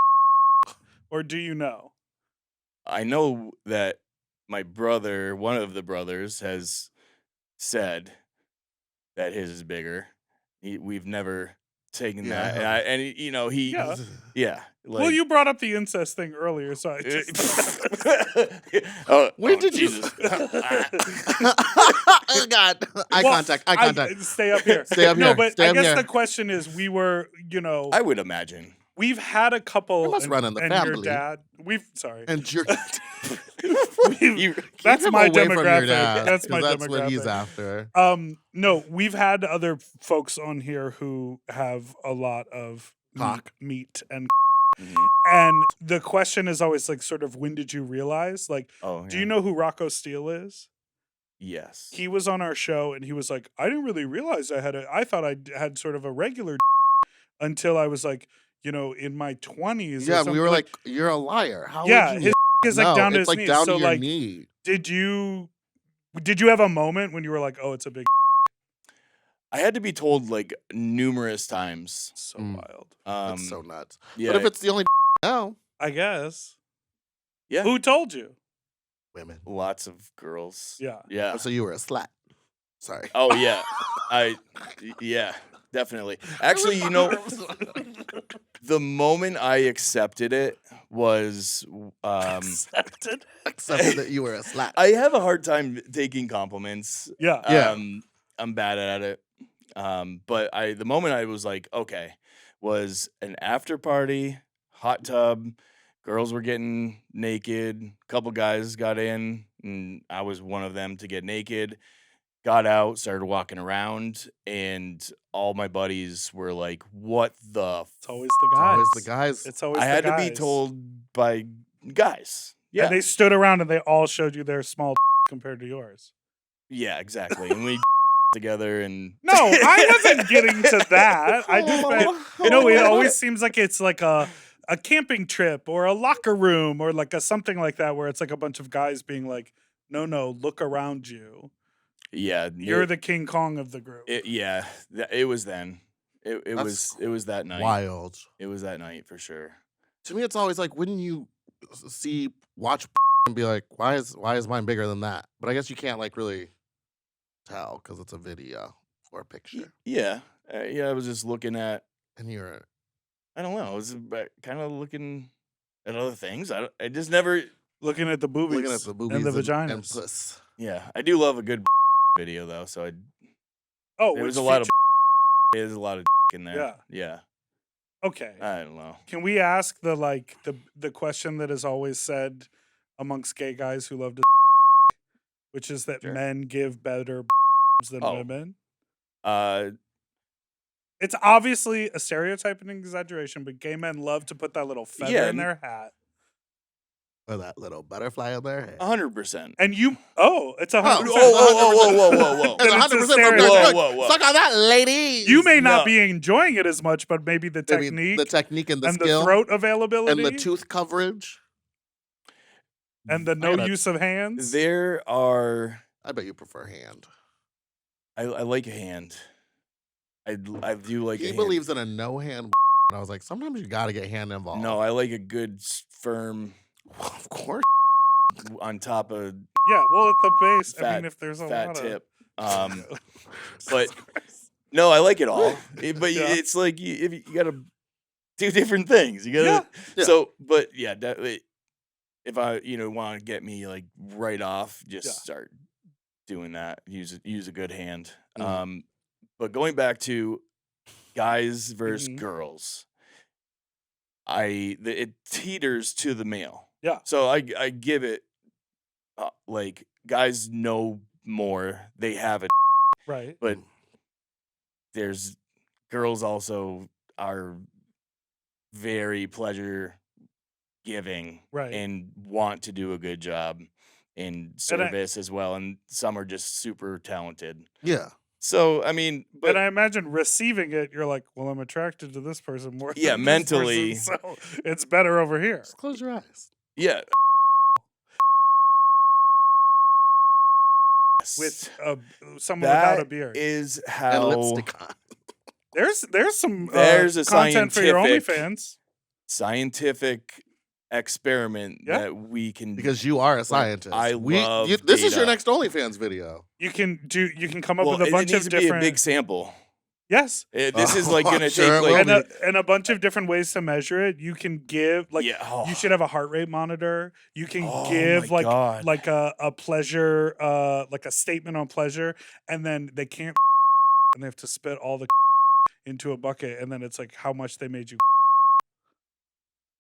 B: or do you know?
C: I know that my brother, one of the brothers, has said that his is bigger. We've never taken that,
A: Yeah.
C: and he,
B: Yeah.
C: yeah.
B: Well, you brought up the incest thing earlier, so I just
A: When did you-
C: Jesus.
A: Oh God! Eye
B: Well,
A: contact. Eye contact.
B: Stay up here.
A: Stay up
B: No,
A: here.
B: but
A: Stay
B: I
A: up
B: guess
A: here.
B: the question is, we were,
C: I would imagine.
B: we've had a couple.
A: You must run in the
B: and your
A: family.
B: dad. Sorry.
A: And you're.
C: You-
B: That's
A: Keep
B: my
A: him away from your
B: demographic.
A: dad,
B: That's
A: 'cause
B: my
A: that's what he's
B: demographic.
A: after.
B: No, we've had other folks on here who have a lot of
A: Cock.
B: meat and
C: Mhm.
B: and the question is always like sort of when did you realize? Like,
C: Oh,
B: do
C: yeah.
B: you know who Rocco Steele is?
C: Yes.
B: He was on our show and he was like, I didn't really realize I thought I had sort of a regular until I was like, in my 20s.
A: Yeah, we were like, "You're a liar." How
B: yeah,
A: would you?
B: his is like
A: No,
B: down to
A: it's
B: his
A: like
B: knees.
A: down
B: So
A: to your
B: like,
A: knee.
B: did you have a moment when you were like, oh, it's a big
C: I had to be told like numerous times.
B: so
A: Mm.
B: wild?
A: It's so nuts.
C: Yeah.
A: But if it's the only no,
B: I guess.
C: Yeah.
B: Who told you?
A: women.
C: Lots of girls.
B: Yeah.
C: Yeah.
A: So you were a slut. Sorry.
C: Oh yeah. Yeah, definitely. Actually, the moment I accepted it was
B: Accepted.
A: Accepted that you were a slut.
C: I have a hard time taking compliments.
B: Yeah.
A: Yeah.
C: I'm bad at it. But the moment I was like, okay, was an after party, hot tub, girls were getting naked, a couple guys got in, and I was one of them to get naked. Got out, started walking around, and all my buddies were like, "What the?"
B: It's always the
A: It's
B: guys.
A: always the guys.
B: It's always
C: I
B: the
C: had to be
B: guys.
C: told by guys. Yeah,
B: And they stood around and they all showed you their small compared to yours.
C: yeah, exactly. And we together, and
B: No, I wasn't getting to that. I just meant, it always seems like it's like a a camping trip or a locker room or like a something like that where it's like a bunch of guys being like, no, look around you.
C: Yeah,
B: You're the King Kong of the group.
C: it was then. It
A: That's
C: was that night.
A: Wild.
C: It was that night for sure.
A: To me, it's always like, wouldn't you watch and be like, why is mine bigger than that? But I guess you can't like really tell because it's a video or a picture.
C: Yeah, I was just looking at.
A: And you're
C: I don't know. I was kind of looking at other things. I just never.
B: Looking at the boobies,
A: looking at the boobies
B: and the
A: and
B: vaginas.
A: puss.
C: Yeah, I do love a good video though. So
B: Oh,
C: there was
B: which
C: a lot of.
B: feature-
C: There's a lot of in there.
B: Yeah.
C: Yeah.
B: Okay.
C: I don't know.
B: Can we ask the question that is always said amongst gay guys who love to, which is that
C: Sure.
B: men give better than
C: Oh.
B: women?
C: Uh,
B: It's obviously a stereotype and exaggeration, but gay men love to put that little feather
C: Yeah,
B: in their hat.
A: Or that little butterfly in their head.
C: 100%.
B: And you, it's 100%.
C: Whoa.
A: It's
B: Then it's a
A: 100% from
B: stereotype.
A: Girth Brooks.
C: Whoa.
A: Suck on that, ladies.
B: You may not
C: No.
B: be enjoying it as much, but maybe the
A: Maybe
B: technique,
A: the technique and the
B: and
A: skill
B: the throat availability
A: and the tooth coverage.
B: and the
A: I
B: no
A: gotta-
B: use of hands.
C: There are.
A: I bet you prefer hand.
C: I like a hand. I do like a
A: He
C: hand.
A: believes in a no hand. And I was like, sometimes you got to get hand involved.
C: No, I like a good firm
A: Of course.
C: on top of
B: Yeah, well, at the base, I
C: Fat-
B: mean, if there's a
C: fat
B: lot
C: tip.
B: of.
C: But no, I like it all. But
B: Yeah.
C: it's like if you got to do different things. You got to.
A: Yeah.
C: So, but yeah, if I want to get me like right off, just
B: Yeah.
C: start doing that. Use a good hand.
A: Mhm.
C: But going back to guys versus
B: Mhm.
C: girls, it teeters to the male.
B: Yeah.
C: So I give it like guys know more. They have it,
B: Right.
C: but there's girls also are very pleasure giving
B: Right.
C: and want to do a good job in service as well, and some are just super talented.
A: Yeah.
C: So I mean, but
B: And I imagine receiving it, you're like, well, I'm attracted to this person more.
C: Yeah,
B: than this
C: mentally.
B: person, so it's better over here.
A: Just close your eyes.
C: yeah,
B: With someone
C: that
B: without a beard.
C: is
A: And
C: how
A: lipstick on.
B: There's some
C: There's a
B: content for your
C: scientific-
B: OnlyFans.
C: scientific experiment
B: Yeah.
C: that we can
A: Because you are a scientist.
C: I love
A: this is your
C: data.
A: next OnlyFans video.
B: You can come up
C: well,
B: with a bunch
C: it needs
B: of
C: to be a
B: different
C: big sample.
B: Yes.
C: This is like gonna
A: Sure
C: take
A: it will
C: like
A: be.
B: And a bunch of different ways to measure it. You can give
C: yeah.
B: you should have a heart rate monitor. You can
C: Oh
B: give
C: my God.
B: like a pleasure like a statement on pleasure, and then they can't and they have to spit all the into a bucket, and then it's like how much they made you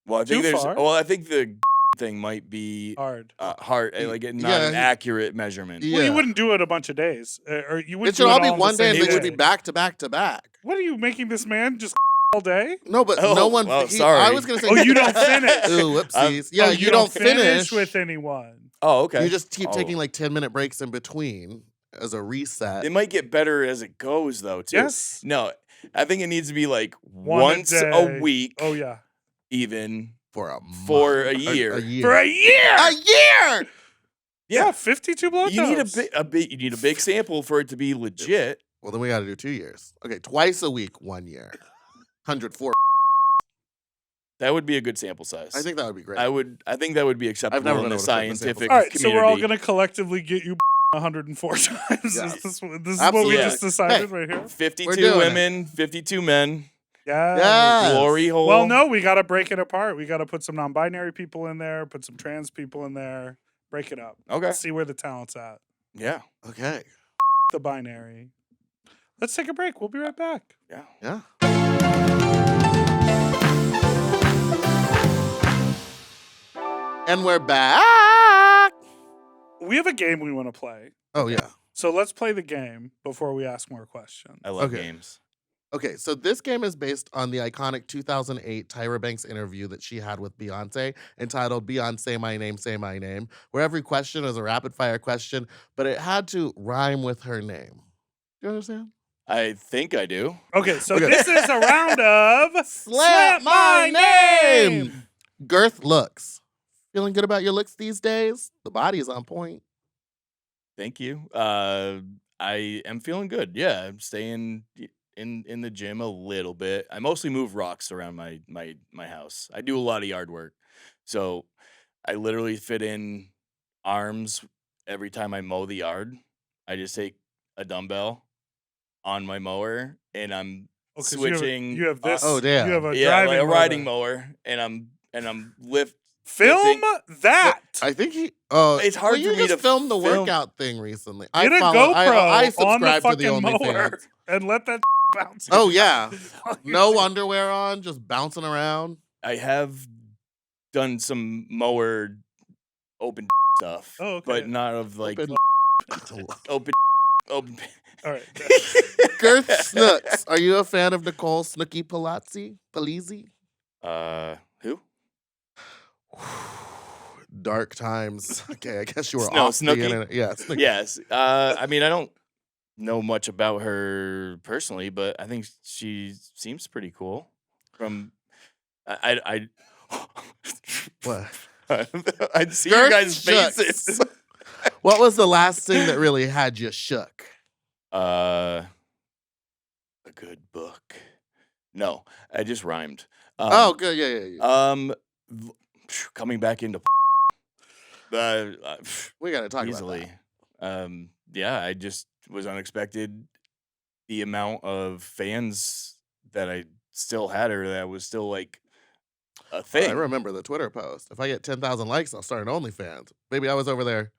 C: Well, I think
B: Too
C: there's.
B: far?
C: Well, I think the thing might be
B: hard.
C: hard, like not
A: Yeah,
C: an accurate measurement.
A: Yeah.
B: Well, you wouldn't do it a bunch of days, or you wouldn't.
A: It should
B: do
A: all be
B: on the
A: one day
B: same
A: and they should be
C: day.
A: back to back to back.
B: What are you making this man just all day?
A: No, but
C: Oh,
A: no one.
C: well,
A: I
C: sorry.
A: was going to say.
B: Oh, you don't finish.
A: Ooh, whoopsies. Yeah,
B: Oh,
A: you don't
B: finish
A: finish
B: with anyone.
C: Oh, okay.
A: You just keep
C: Oh.
A: taking like 10-minute breaks in between as a reset.
C: It might get better as it goes, though. Too.
B: Yes.
C: No, I think it needs to be like
B: One
C: once
B: day.
C: a week,
B: Oh yeah.
C: even.
A: for
C: For
A: month.
C: a year.
A: A year.
B: For a year.
A: A year.
B: Yeah, 52 blowjobs.
C: You need you need a big sample for it to be legit.
A: Well, then we got to do 2 years. Okay, twice a week, 1 year. 104.
C: That would be a good sample size.
A: I think that would be great.
C: I think that would be acceptable
A: never
C: in
A: been
C: the
A: able to take the sample
C: scientific
B: All right,
C: community.
B: so we're all gonna collectively get you 104 times.
A: Yes.
B: This is what we
A: Absolutely.
B: just decided right here.
C: 52
A: doing it.
C: women, 52 men.
B: Yeah.
A: Yes.
C: Glory hole.
B: Well, no, we got to break it apart. We got to put some non-binary people in there, put some trans people in there, break it up.
C: Okay.
B: See where the talent's at.
C: Yeah.
A: Okay.
B: The binary. Let's take a break. We'll be right back.
C: Yeah.
A: Yeah. And we're back.
B: We have a game we want to play.
A: Oh, yeah.
B: So let's play the game before we ask more questions.
C: I love
A: Okay.
C: games.
A: Okay, so this game is based on the iconic 2008 Tyra Banks interview that she had with Beyonce, entitled Beyonce, Say My Name, where every question is a rapid fire question, but it had to rhyme with her name. Do you understand?
C: I think I do.
B: Okay, so
A: Okay.
B: this is a round of
A: Slant My Name. Girth looks. Feeling good about your looks these days? The body is on point.
C: Thank you. I am feeling good. Yeah, I'm staying in the gym a little bit. I mostly move rocks around my house. I do a lot of yard work, so I literally fit in arms every time I mow the yard. I just take a dumbbell on my mower and I'm
B: Oh, 'cause
C: switching.
B: You have this.
A: Oh, damn.
B: You have a
C: Yeah,
B: driving
C: like a riding
B: motor.
C: mower, and I'm
B: Film
C: lifting-
B: that.
A: I think he. Oh,
C: It's hard
A: you
C: for me
A: just
C: to
A: filmed the
C: film.
A: workout thing recently.
B: Get a
A: follow-
B: GoPro
A: I
B: on the
A: subscribe to the
B: fucking mower
A: OnlyFans.
B: and let that bounce.
A: Oh yeah,
B: while you're
A: no
B: doing-
A: underwear on, just bouncing around.
C: I have done some mower open stuff,
B: Oh, okay.
C: but not of like
A: Open-
C: open.
B: All right.
A: Girth Snooks. Are you a fan of Nicole Snooky Palazzi?
C: Who?
A: Dark times. Okay, I guess you were
C: No,
A: off the
C: Snooki?
A: internet. Yeah, Snooki.
C: Yes. I mean, I don't know much about her personally, but I think she seems pretty cool. From I
A: What?
C: I'd see your
A: Girth
C: guys'
A: Shucks.
C: faces.
A: What was the last thing that really had you shook?
C: A good book. No, I just rhymed.
A: Oh, good. Yeah.
C: Coming back into
A: We got to talk
C: easily.
A: about
C: Yeah, I just was unexpected. The amount of fans that I still had her that was still like a
A: that.
C: thing.
A: I remember the Twitter post. If I get 10,000 likes, I'll start an OnlyFans. Maybe I was over there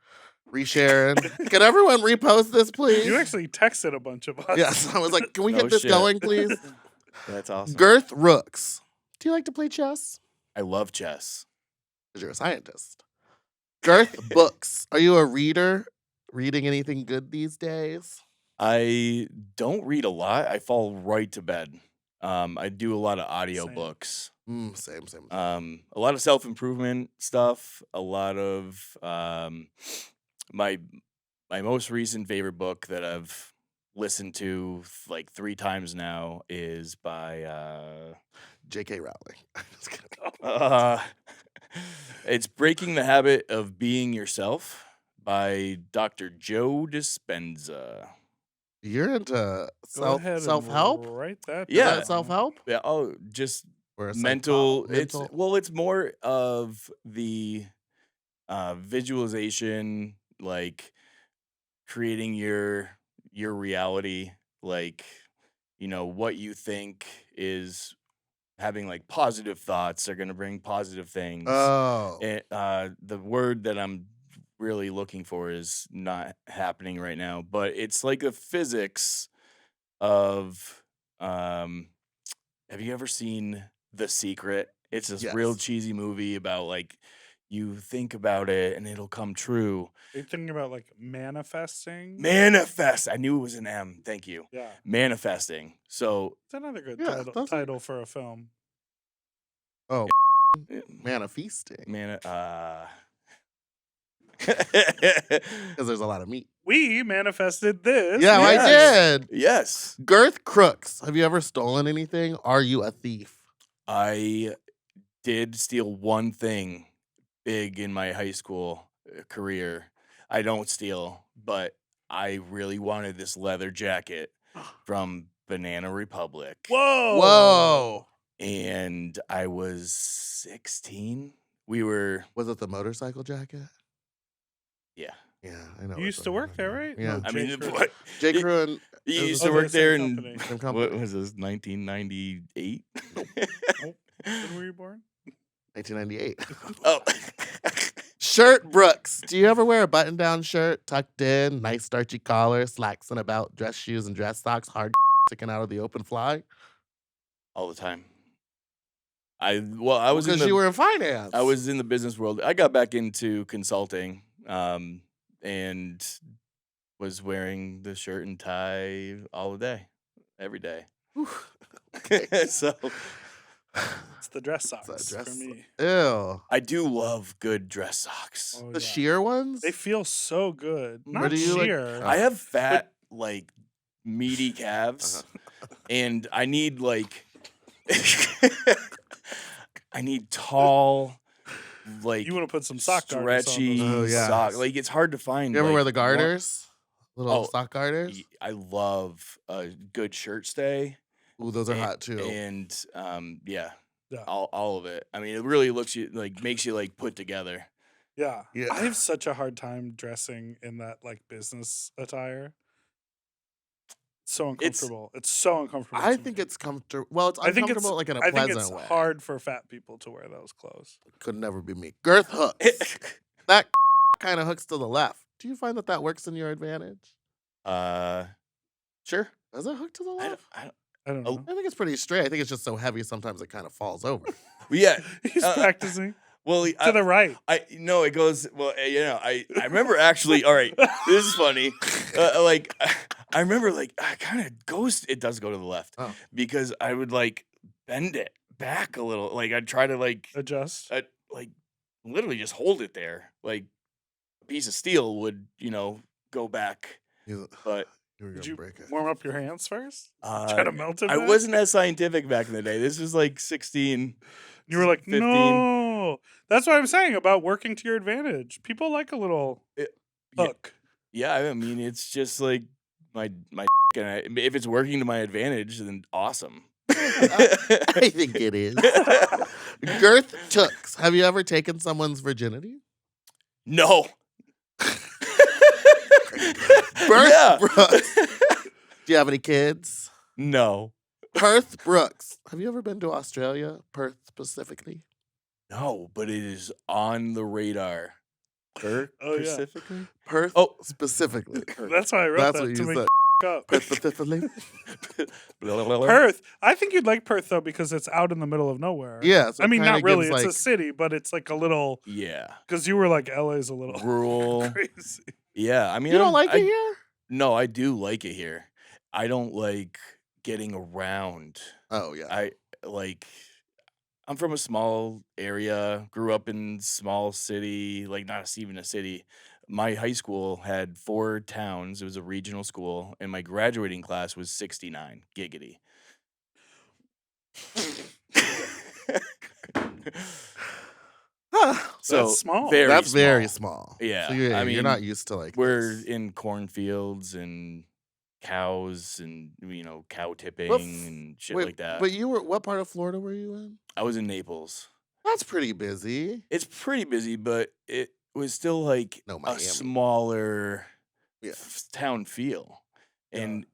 A: resharing. Can everyone repost this, please?
B: You actually texted a bunch of us.
A: Yes. I was like, can we
C: No
A: get this
C: shit.
A: going, please?
C: That's awesome.
A: Girth Brooks. Do you like to play chess?
C: I love chess.
A: Because you're a scientist. Girth Books. Are you a reader? Reading anything good these days?
C: I don't read a lot. I fall right to bed. I do a lot of audiobooks.
A: Same.
C: A lot of self-improvement stuff, a lot of my most recent favorite book that I've listened to like 3 times now is by
A: J.K. Rowling. Just kidding.
C: it's Breaking the Habit of Being Yourself by Dr. Joe Dispenza.
A: You're into
B: Go ahead and
A: self-help?
B: Write that.
C: Yeah.
A: Is that self-help?
C: Yeah, just
A: Or a
C: mental.
A: mental?
C: It's more of the visualization, like creating your reality, like what you think is having like positive thoughts are going to bring positive things.
A: Oh.
C: And, the word that I'm really looking for is not happening right now, but it's like the physics of have you ever seen The Secret? It's this real
A: Yes.
C: cheesy movie about like you think about it and it'll come true.
B: Are you thinking about like manifesting?
C: Manifest. I knew it was an M. Thank you.
B: Yeah.
C: Manifesting. So
B: It's another good
A: Yeah, that's a-
B: title for a film.
A: Oh, manifesting. Because there's a lot of meat.
B: We manifested this.
A: Yeah, I did.
C: Yes.
A: Girth Crooks. Have you ever stolen anything? Are you a thief?
C: I did steal one thing big in my high school career. I don't steal, but I really wanted this leather jacket from Banana Republic.
B: Whoa.
A: Whoa.
C: And I was 16. We were,
A: Was it the motorcycle jacket?
C: yeah.
A: Yeah, I know.
B: You used to work there, right?
A: Yeah.
B: No,
C: I mean,
B: J. Crew.
C: what?
A: J. Crew and
C: You
A: was-
C: used
B: Oh,
C: to
B: they're
C: work
B: the
C: there
B: same
C: in,
B: company.
A: Same company.
C: what was this, 1998?
B: When were you born?
A: 1998.
C: Oh.
A: Shirt Brooks. Do you ever wear a button-down shirt tucked in, nice starchy collar, slacks and a belt, dress shoes and dress socks, hard sticking out of the open fly?
C: All the time. I was in
A: Because
C: the,
A: you were in finance.
C: I was in the business world. I got back into consulting, and was wearing the shirt and tie all day, every day. So
B: It's the dress socks
A: dress
B: for me.
A: Ew.
C: I do love good dress socks.
B: Oh,
A: The
B: yeah.
A: sheer ones?
B: They feel so good.
A: Or
B: Not
A: do you like-
B: sheer.
C: I have fat like meaty calves, and I need like I need tall, like
B: You want to put some sock garters on
C: stretchy
B: those.
A: Oh, yeah.
C: sock. Like it's hard to find.
A: You ever
C: like,
A: wear the
C: one-
A: garters? Little
C: Oh,
A: sock garters?
C: I love a good shirt stay.
A: Ooh, those are
C: and,
A: hot too.
C: And yeah,
B: Yeah.
C: all of it. I mean, it really looks you like makes you like put together.
B: Yeah.
A: Yeah.
B: I have such a hard time dressing in that like business attire. So uncomfortable. It's so uncomfortable.
A: I
B: to
A: think
B: me.
A: it's comfortable. Well, it's
B: I think it's
A: uncomfortable like in a
B: I think
A: pleasant
B: it's
A: way.
B: hard for fat people to wear those clothes.
A: Could never be me. Girth hooks. That kind of hooks to the left. Do you find that works in your advantage?
C: Sure.
A: Does it hook to the
C: I
A: left?
B: I don't
C: Oh.
B: know.
A: I think it's pretty straight. I think it's just so heavy sometimes it kind of falls over.
C: Well, yeah.
B: He's practicing
C: Well,
B: to the right.
C: I no, it goes well. You know, I remember actually. All right, this is funny. Like I remember, like I kind of goes. It does go to the left because I would like bend it back a little. Like I'd try to like
B: Adjust.
C: like literally just hold it there. Like a piece of steel would go back.
A: You
C: But
A: were
B: Did
A: gonna
B: you
A: break it.
B: warm up your hands first? Try to melt it.
C: I
B: back?
C: wasn't as scientific back in the day. This was like 16.
B: You were like,
C: 15.
B: no. That's what I'm saying about working to your advantage. People like a little
C: Yeah.
B: hook.
C: Yeah, I mean, it's just like my and if it's working to my advantage, then awesome.
A: I think it is. Girth Brooks. Have you ever taken someone's virginity?
C: No.
A: Girth
C: Yeah.
A: Brooks. Do you have any kids?
C: No.
A: Girth Brooks. Have you ever been to Australia? Perth specifically?
C: No, but it is on the radar. Perth
B: Oh, yeah.
C: specifically?
A: Perth
C: Oh.
A: specifically.
B: That's why I wrote
A: That's
B: that
A: what
B: to
A: you
B: make
A: said.
B: up.
A: Perth specifically?
B: Perth. I think you'd like Perth though because it's out in the middle of nowhere.
A: Yeah. so
B: I
A: it
B: mean,
A: kinda
B: not really.
A: gives,
B: It's a
A: like-
B: city, but it's like a little.
C: Yeah.
B: Because you were like, LA's a little
C: Rural.
B: crazy.
C: Yeah, I mean,
A: You don't like
C: I,
A: it here?
C: No, I do like it here. I don't like getting around.
A: Oh, yeah.
C: I'm from a small area, grew up in small city, like not even a city. My high school had 4 towns. It was a regional school, and my graduating class was 69. Giggity. So
B: That's small.
C: Very
A: That's
C: small.
A: very small.
C: Yeah,
A: So you're,
C: I
A: you're
C: mean,
A: not used to like
C: We're
A: this.
C: in cornfields and cows and cow tipping
A: What
C: and shit
A: Wait,
C: like that.
A: But you were, what part of Florida were you in?
C: I was in Naples.
A: That's pretty busy.
C: It's pretty busy, but it was still like
A: No,
C: a
A: Miami.
C: smaller
A: Yeah.
C: town feel,
B: Yeah.
C: and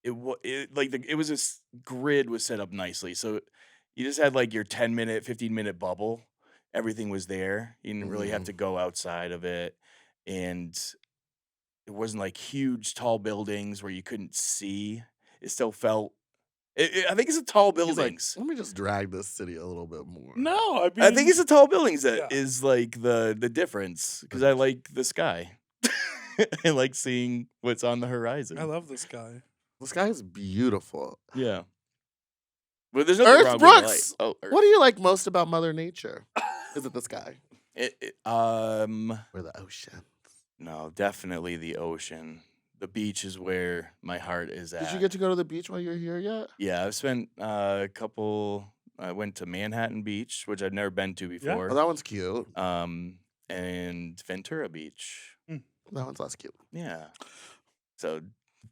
C: it was this grid was set up nicely, so you just had like your 10-minute, 15-minute bubble. Everything was there. You didn't really have to go outside of it, and it wasn't like huge, tall buildings where you couldn't see. It still felt. I think it's the tall
A: He's like,
C: buildings.
A: let me just drag this city a little bit more.
B: No, I mean,
C: I think it's the tall buildings that
B: Yeah.
C: is like the difference, because I like the sky. I like seeing what's on the horizon.
B: I love this guy.
A: The sky is beautiful.
C: Yeah. But there's nothing
A: Earth
C: wrong with light.
A: Brooks.
C: Oh, Earth.
A: What do you like most about Mother Nature? Is it the sky
C: Or
A: or the ocean?
C: no, definitely the ocean. The beach is where my heart is at.
A: Did you get to go to the beach while you were here yet?
C: Yeah, I've spent a couple. I went to Manhattan Beach, which I'd never been to
A: Oh,
C: before.
A: that one's cute.
C: And Ventura Beach.
A: That one's less cute.
C: Yeah. So.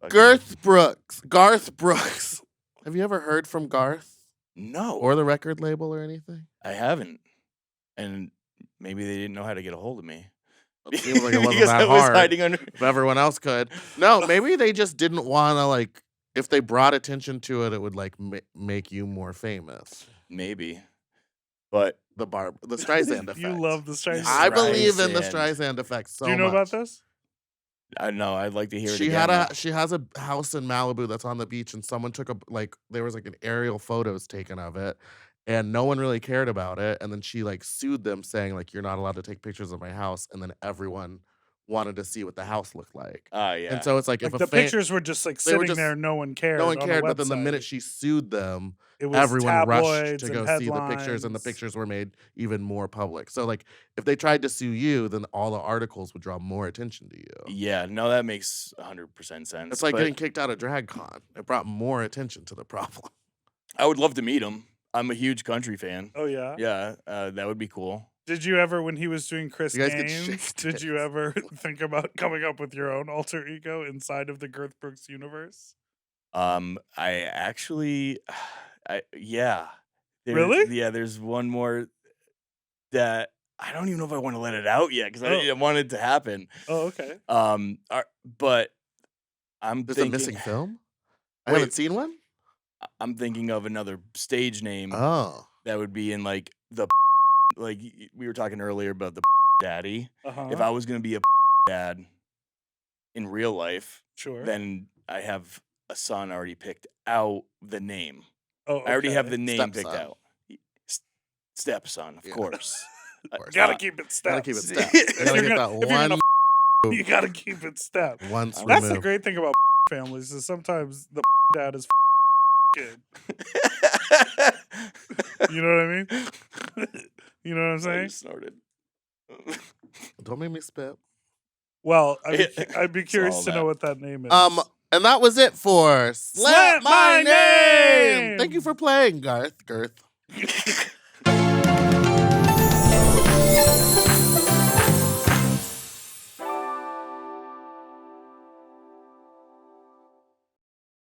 C: fucking-
A: Girth Brooks. Garth Brooks. Have you ever heard from Garth
C: No,
A: or the record label or anything?
C: I haven't. And maybe they didn't know how to get a hold of me.
A: It seems like it wasn't
C: Because
A: that
C: I was
A: hard.
C: hiding under.
A: If everyone else could. No, maybe they just didn't want to, like, if they brought attention to it, it would, like, make you more famous.
C: Maybe. But
A: The Streisand effect.
B: You love the Streisand.
A: I believe in the
C: Streisand.
A: Streisand effect so
B: Do you know
A: much.
B: about this?
C: I know I'd like to hear it
A: She
C: again.
A: has a house in Malibu that's on the beach, and someone took there was like an aerial photos taken of it, and no one really cared about it. And then she like sued them, saying like, you're not allowed to take pictures of my house. And then everyone wanted to see what the house looked like.
C: Yeah.
A: And so it's like,
B: Like
A: if
B: the
A: a fan,
B: pictures were just like
A: they were
B: sitting
A: just-
B: there, no one cared.
A: no one
B: on
A: cared,
B: a
A: but then the minute
B: website.
A: she sued them,
B: It was
A: everyone rushed
B: tabloids
A: to
B: and
A: go see the pictures, and the
B: headlines.
A: pictures were made even more public. So like, if they tried to sue you, then all the articles would draw more attention to you.
C: Yeah, no, that makes 100% sense.
A: It's like
C: but
A: getting kicked out of DragCon. It brought more attention to the problem.
C: I would love to meet him. I'm a huge country fan.
B: Oh yeah.
C: Yeah, that would be cool.
B: Did you ever, when he was doing Chris
A: You guys get
B: Gaines,
A: shaved
B: did you ever think about coming up with your own alter ego inside of the Girth Brooks universe?
C: I actually, yeah.
B: Really?
C: Yeah, there's one more that I don't even know if I want to let it out yet because I want it to happen.
B: Oh, okay.
C: But I'm
A: There's
C: thinking
A: a missing film? I
C: Wait.
A: haven't seen one?
C: I'm thinking of another stage name
A: Oh.
C: that would be in like the like we were talking earlier about the daddy.
B: Uh-huh.
C: If I was gonna be a dad in real life,
B: Sure.
C: then I have a son already picked out the name.
B: Oh,
C: I already have
B: okay.
C: the name picked
A: Stepson.
C: out. Stepson, of
A: Yeah.
C: course.
A: Of course.
B: Gotta keep it steps.
A: Gotta keep it step.
C: If
A: You gotta
B: you're
A: get
B: gonna-
A: that
B: if you're
A: one
B: gonna You gotta keep it step.
A: once
B: That's the
A: removed.
B: great thing about families is sometimes the dad is kid. You know what I mean? You know what I'm
C: I
B: saying?
C: just snorted.
A: Don't make me spit.
B: Well, I'd be
C: It's
B: curious
C: all
B: to know
C: that.
B: what that name is.
A: And that was it for
B: Slant My Name!
A: Thank you for playing, Girth.